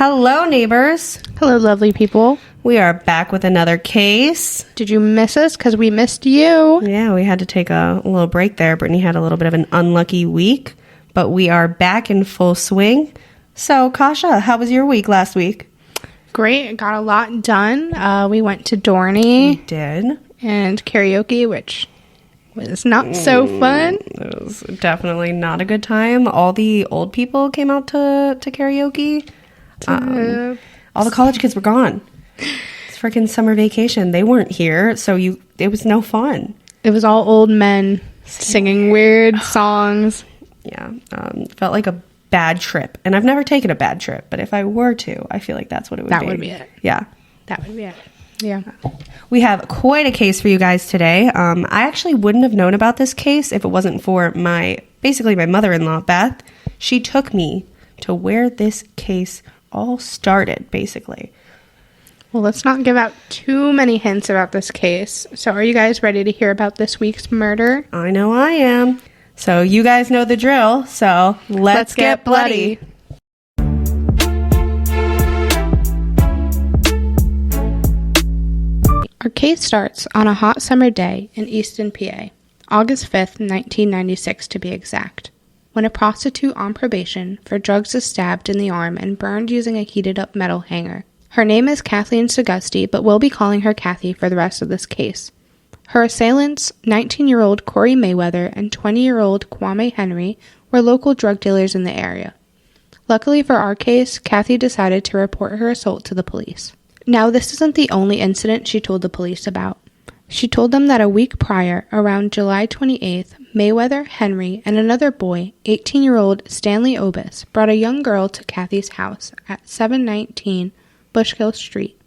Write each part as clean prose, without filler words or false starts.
Hello, neighbors. Hello, lovely people. We are back with another case. Did you miss us? Because we missed you. Yeah, we had to take a little break there. Brittany had a little bit of an unlucky week, but we are back in full swing. So, Kasha, how was your week last week? Great. Got a lot done. We went to Dorney. We did. And karaoke, which was not so fun. It was definitely not a good time. All the old people came out to karaoke. All the college kids were gone. It's freaking summer vacation. They weren't here, so it was no fun. It was all old men singing weird songs. Yeah, felt like a bad trip. And I've never taken a bad trip, but if I were to, I feel like that's what it would be. That would be it. Yeah. That would be it. Yeah. We have quite a case for you guys today. I actually wouldn't have known about this case if it wasn't for my mother-in-law, Beth. She took me to where this case all started, basically. Well, let's not give out too many hints about this case. So are you guys ready to hear about this week's murder? I know I am. So you guys know the drill. So let's get bloody. Our case starts on a hot summer day in Easton, PA, August 5th, 1996 to be exact, when a prostitute on probation for drugs is stabbed in the arm and burned using a heated-up metal hanger. Her name is Kathleen Segusti, but we'll be calling her Kathy for the rest of this case. Her assailants, 19-year-old Corey Mayweather and 20-year-old Kwame Henry, were local drug dealers in the area. Luckily for our case, Kathy decided to report her assault to the police. Now, this isn't the only incident she told the police about. She told them that a week prior, around July 28th, Mayweather, Henry, and another boy, 18-year-old Stanley Obis, brought a young girl to Kathy's house at 719 Bushkill Street.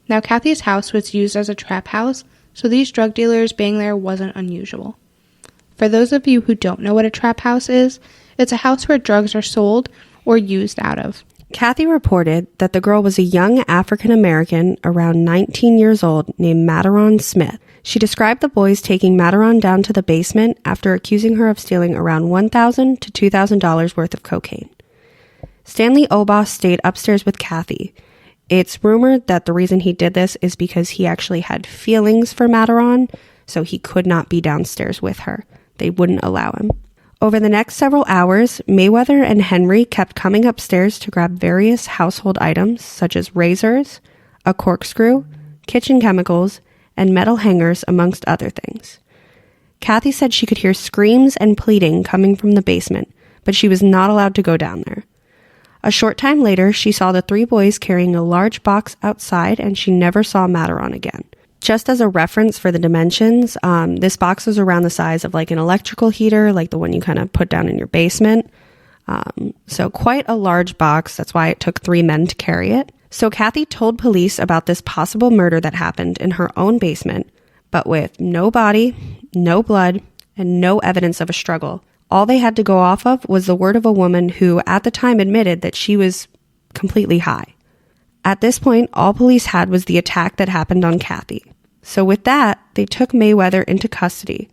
Now, Kathy's house was used as a trap house, so these drug dealers being there wasn't unusual. For those of you who don't know what a trap house is, it's a house where drugs are sold or used out of. Kathy reported that the girl was a young African-American around 19 years old named Madaron Smith. She described the boys taking Madaron down to the basement after accusing her of stealing around $1,000 to $2,000 worth of cocaine. Stanley Obas stayed upstairs with Kathy. It's rumored that the reason he did this is because he actually had feelings for Madaron, so he could not be downstairs with her. They wouldn't allow him. Over the next several hours, Mayweather and Henry kept coming upstairs to grab various household items such as razors, a corkscrew, kitchen chemicals, and metal hangers, amongst other things. Kathy said she could hear screams and pleading coming from the basement, but she was not allowed to go down there. A short time later, she saw the three boys carrying a large box outside, and she never saw Madaron again. Just as a reference for the dimensions, this box was around the size of like an electrical heater, like the one you kind of put down in your basement. So quite a large box. That's why it took 3 men to carry it. So Kathy told police about this possible murder that happened in her own basement, but with no body, no blood, and no evidence of a struggle. All they had to go off of was the word of a woman who at the time admitted that she was completely high. At this point, all police had was the attack that happened on Kathy. So with that, they took Mayweather into custody.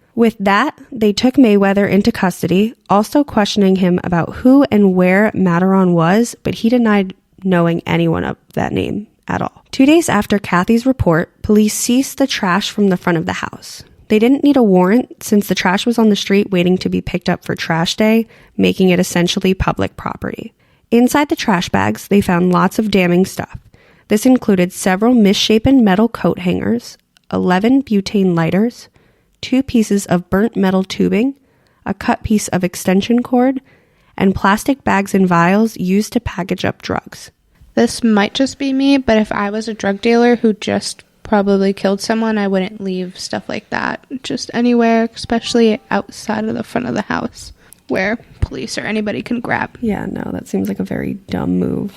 Also questioning him about who and where Madaron was, but he denied knowing anyone of that name at all. 2 days after Kathy's report, police seized the trash from the front of the house. They didn't need a warrant since the trash was on the street waiting to be picked up for trash day, making it essentially public property. Inside the trash bags, they found lots of damning stuff. This included several misshapen metal coat hangers, 11 butane lighters, 2 pieces of burnt metal tubing, a cut piece of extension cord, and plastic bags and vials used to package up drugs. This might just be me, but if I was a drug dealer who just probably killed someone, I wouldn't leave stuff like that just anywhere, especially outside of the front of the house where police or anybody can grab. Yeah, no, that seems like a very dumb move.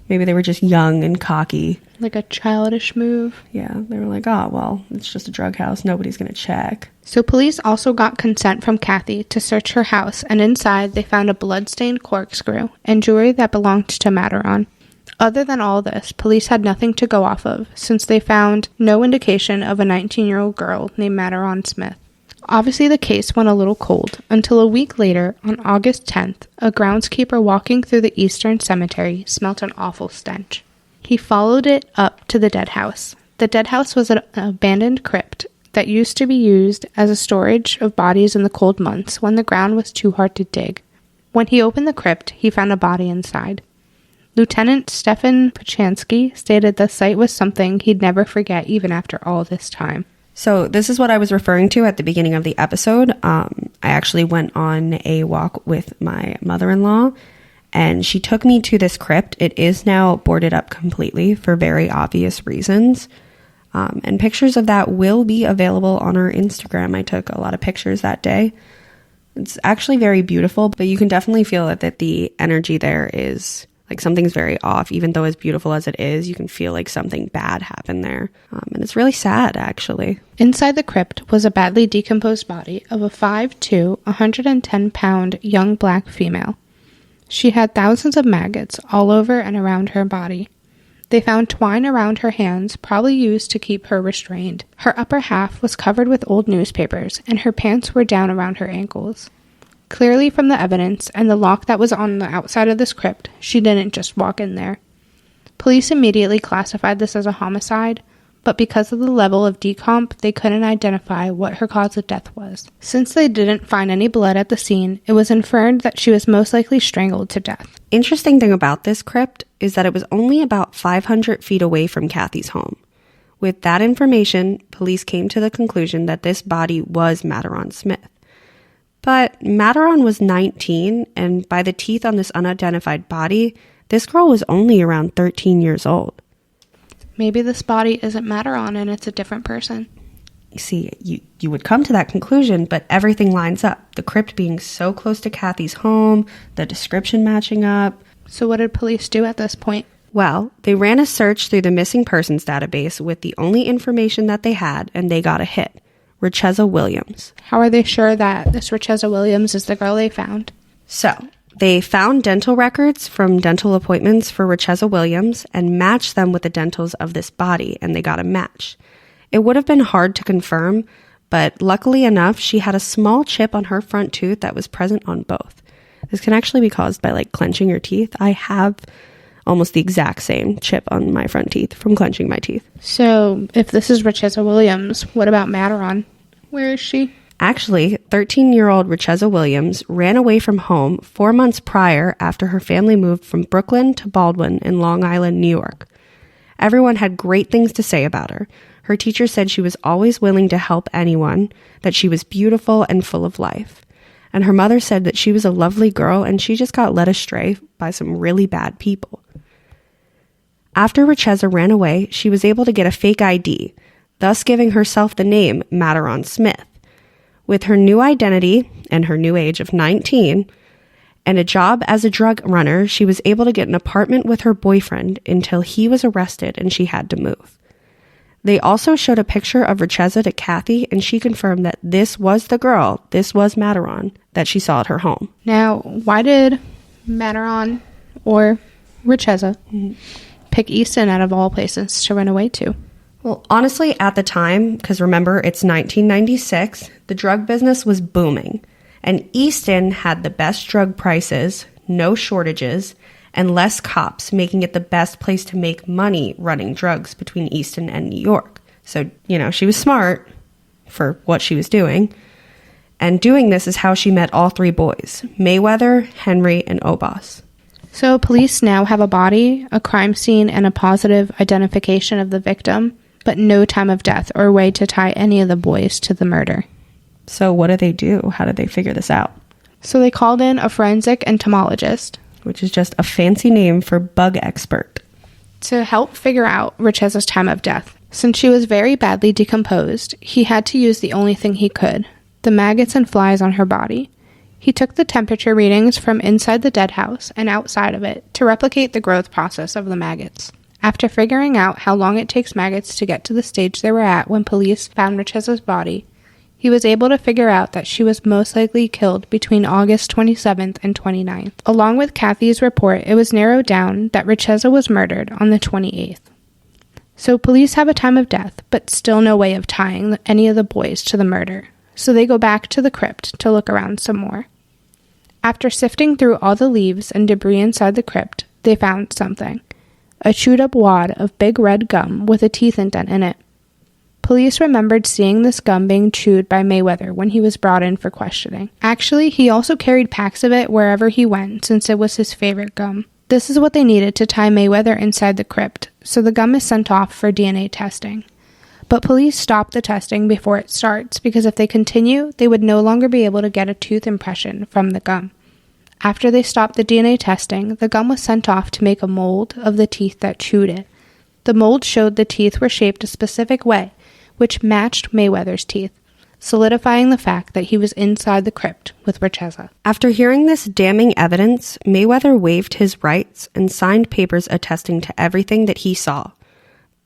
Maybe they were just young and cocky. Like a childish move. Yeah, they were like, oh, well, it's just a drug house. Nobody's going to check. So police also got consent from Kathy to search her house, and inside they found a blood-stained corkscrew and jewelry that belonged to Madaron. Other than all this, police had nothing to go off of, since they found no indication of a 19-year-old girl named Madaron Smith. Obviously, the case went a little cold until a week later, on August 10th, a groundskeeper walking through the Eastern Cemetery smelt an awful stench. He followed it up to the dead house. The dead house was an abandoned crypt that used to be used as a storage of bodies in the cold months when the ground was too hard to dig. When he opened the crypt, he found a body inside. Lieutenant Stefan Pachansky stated the sight was something he'd never forget even after all this time. So this is what I was referring to at the beginning of the episode. I actually went on a walk with my mother-in-law, and she took me to this crypt. It is now boarded up completely for very obvious reasons. And pictures of that will be available on our Instagram. I took a lot of pictures that day. It's actually very beautiful, but you can definitely feel that the energy there is like something's very off. Even though as beautiful as it is, you can feel like something bad happened there. And it's really sad, actually. Inside the crypt was a badly decomposed body of a 5'2", 110-pound young black female. She had thousands of maggots all over and around her body. They found twine around her hands, probably used to keep her restrained. Her upper half was covered with old newspapers, and her pants were down around her ankles. Clearly from the evidence and the lock that was on the outside of this crypt, she didn't just walk in there. Police immediately classified this as a homicide, but because of the level of decomp, they couldn't identify what her cause of death was. Since they didn't find any blood at the scene, it was inferred that she was most likely strangled to death. Interesting thing about this crypt is that it was only about 500 feet away from Kathy's home. With that information, police came to the conclusion that this body was Madaron Smith. But Madaron was 19, and by the teeth on this unidentified body, this girl was only around 13 years old. Maybe this body isn't Madaron and it's a different person. See, you would come to that conclusion, but everything lines up. The crypt being so close to Kathy's home, the description matching up. So what did police do at this point? Well, they ran a search through the missing persons database with the only information that they had, and they got a hit. Richezza Williams. How are they sure that this Richezza Williams is the girl they found? So, they found dental records from dental appointments for Richezza Williams and matched them with the dentals of this body, and they got a match. It would have been hard to confirm, but luckily enough, she had a small chip on her front tooth that was present on both. This can actually be caused by clenching your teeth. I have almost the exact same chip on my front teeth from clenching my teeth. So, if this is Richezza Williams, what about Madaron? Where is she? Actually, 13-year-old Richezza Williams ran away from home 4 months prior after her family moved from Brooklyn to Baldwin in Long Island, New York. Everyone had great things to say about her. Her teacher said she was always willing to help anyone, that she was beautiful and full of life. And her mother said that she was a lovely girl and she just got led astray by some really bad people. After Richezza ran away, she was able to get a fake ID, thus giving herself the name Madaron Smith. With her new identity and her new age of 19 and a job as a drug runner, she was able to get an apartment with her boyfriend until he was arrested and she had to move. They also showed a picture of Richezza to Kathy, and she confirmed that this was the girl, this was Madaron, that she saw at her home. Now, why did Madaron or Richezza pick Easton out of all places to run away to? Well, honestly, at the time, because remember, it's 1996, the drug business was booming, and Easton had the best drug prices, no shortages, and less cops, making it the best place to make money running drugs between Easton and New York. So, she was smart for what she was doing, and doing this is how she met all three boys, Mayweather, Henry, and Obas. So police now have a body, a crime scene, and a positive identification of the victim, but no time of death or way to tie any of the boys to the murder. So what did they do? How did they figure this out? So they called in a forensic entomologist, which is just a fancy name for bug expert, to help figure out Richezza's time of death. Since she was very badly decomposed, he had to use the only thing he could, the maggots and flies on her body. He took the temperature readings from inside the dead house and outside of it to replicate the growth process of the maggots. After figuring out how long it takes maggots to get to the stage they were at when police found Richezza's body, he was able to figure out that she was most likely killed between August 27th and 29th. Along with Kathy's report, it was narrowed down that Richezza was murdered on the 28th. So police have a time of death, but still no way of tying any of the boys to the murder. so they go back to the crypt to look around some more. After sifting through all the leaves and debris inside the crypt, they found something. A chewed-up wad of big red gum with a teeth indent in it. Police remembered seeing this gum being chewed by Mayweather when he was brought in for questioning. Actually, he also carried packs of it wherever he went since it was his favorite gum. This is what they needed to tie Mayweather inside the crypt, so the gum is sent off for DNA testing. But police stop the testing before it starts because if they continue, they would no longer be able to get a tooth impression from the gum. After they stopped the DNA testing, the gum was sent off to make a mold of the teeth that chewed it. The mold showed the teeth were shaped a specific way, which matched Mayweather's teeth, solidifying the fact that he was inside the crypt with Richezza. After hearing this damning evidence, Mayweather waived his rights and signed papers attesting to everything that he saw.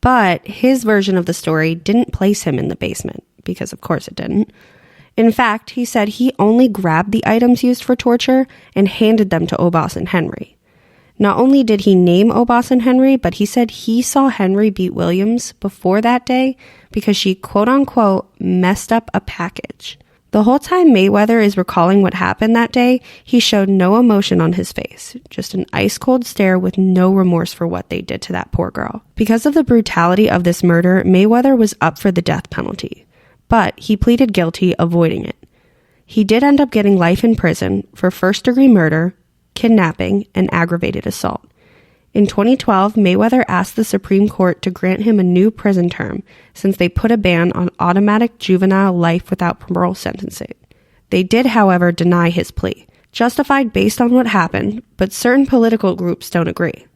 But his version of the story didn't place him in the basement, because of course it didn't. In fact, he said he only grabbed the items used for torture and handed them to Obas and Henry. Not only did he name Obas and Henry, but he said he saw Henry beat Williams before that day because she quote-unquote messed up a package. The whole time Mayweather is recalling what happened that day, he showed no emotion on his face, just an ice-cold stare with no remorse for what they did to that poor girl. Because of the brutality of this murder, Mayweather was up for the death penalty, but he pleaded guilty, avoiding it. He did end up getting life in prison for first-degree murder, kidnapping, and aggravated assault. In 2012, Mayweather asked the Supreme Court to grant him a new prison term since they put a ban on automatic juvenile life without parole sentencing. They did, however, deny his plea, justified based on what happened, but certain political groups don't agree.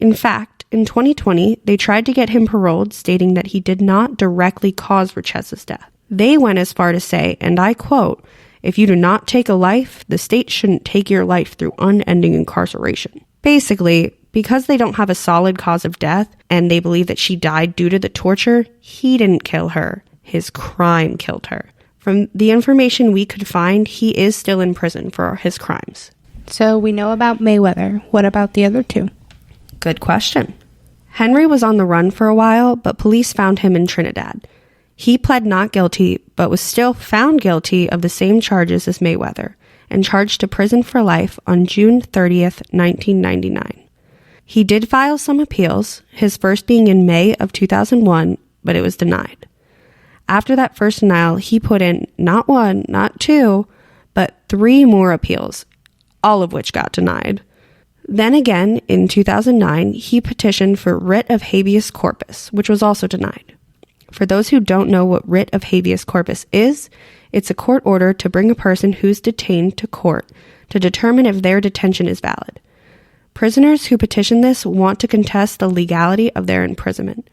In fact, in 2020, they tried to get him paroled, stating that he did not directly cause Richezza's death. They went as far to say, and I quote, "If you do not take a life, the state shouldn't take your life through unending incarceration." Basically, because they don't have a solid cause of death, and they believe that she died due to the torture, he didn't kill her. His crime killed her. From the information we could find, he is still in prison for his crimes. So we know about Mayweather. What about the other two? Good question. Henry was on the run for a while, but police found him in Trinidad. He pled not guilty, but was still found guilty of the same charges as Mayweather, and charged to prison for life on June 30th, 1999. He did file some appeals, his first being in May of 2001, but it was denied. After that first denial, he put in not one, not two, but 3 more appeals, all of which got denied. Then again, in 2009, he petitioned for writ of habeas corpus, which was also denied. For those who don't know what writ of habeas corpus is, it's a court order to bring a person who's detained to court to determine if their detention is valid. Prisoners who petition this want to contest the legality of their imprisonment.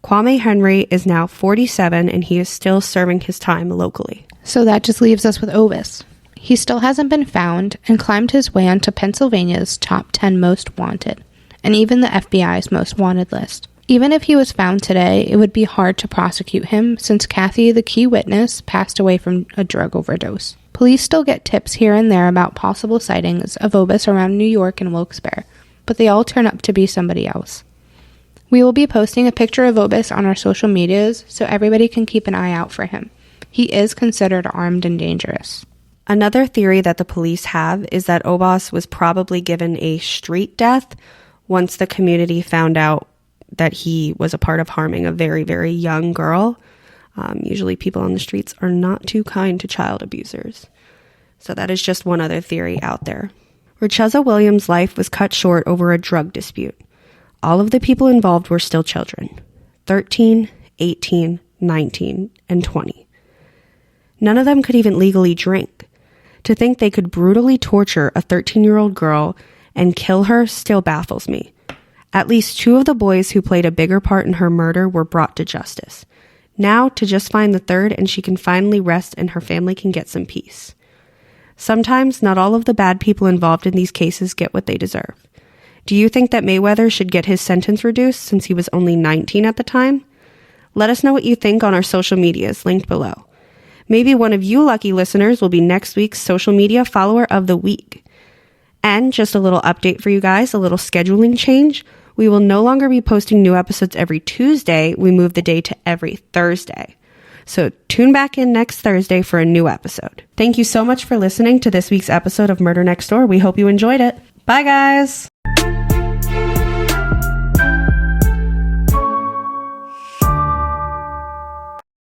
Kwame Henry is now 47 and he is still serving his time locally. So that just leaves us with Obas. He still hasn't been found and climbed his way onto Pennsylvania's top 10 most wanted, and even the FBI's most wanted list. Even if he was found today, it would be hard to prosecute him since Kathy, the key witness, passed away from a drug overdose. Police still get tips here and there about possible sightings of Obas around New York and Wilkes-Barre, but they all turn up to be somebody else. We will be posting a picture of Obas on our social medias so everybody can keep an eye out for him. He is considered armed and dangerous. Another theory that the police have is that Obas was probably given a street death once the community found out that he was a part of harming a very, very young girl. Usually people on the streets are not too kind to child abusers. So that is just one other theory out there. Richezza Williams' life was cut short over a drug dispute. All of the people involved were still children, 13, 18, 19, and 20. None of them could even legally drink. To think they could brutally torture a 13-year-old girl and kill her still baffles me. At least 2 of the boys who played a bigger part in her murder were brought to justice. Now, to just find the 3rd and she can finally rest and her family can get some peace. Sometimes, not all of the bad people involved in these cases get what they deserve. Do you think that Mayweather should get his sentence reduced since he was only 19 at the time? Let us know what you think on our social medias, linked below. Maybe one of you lucky listeners will be next week's social media follower of the week. And just a little update for you guys, a little scheduling change. We will no longer be posting new episodes every Tuesday. We moved the day to every Thursday. So tune back in next Thursday for a new episode. Thank you so much for listening to this week's episode of Murder Next Door. We hope you enjoyed it. Bye, guys.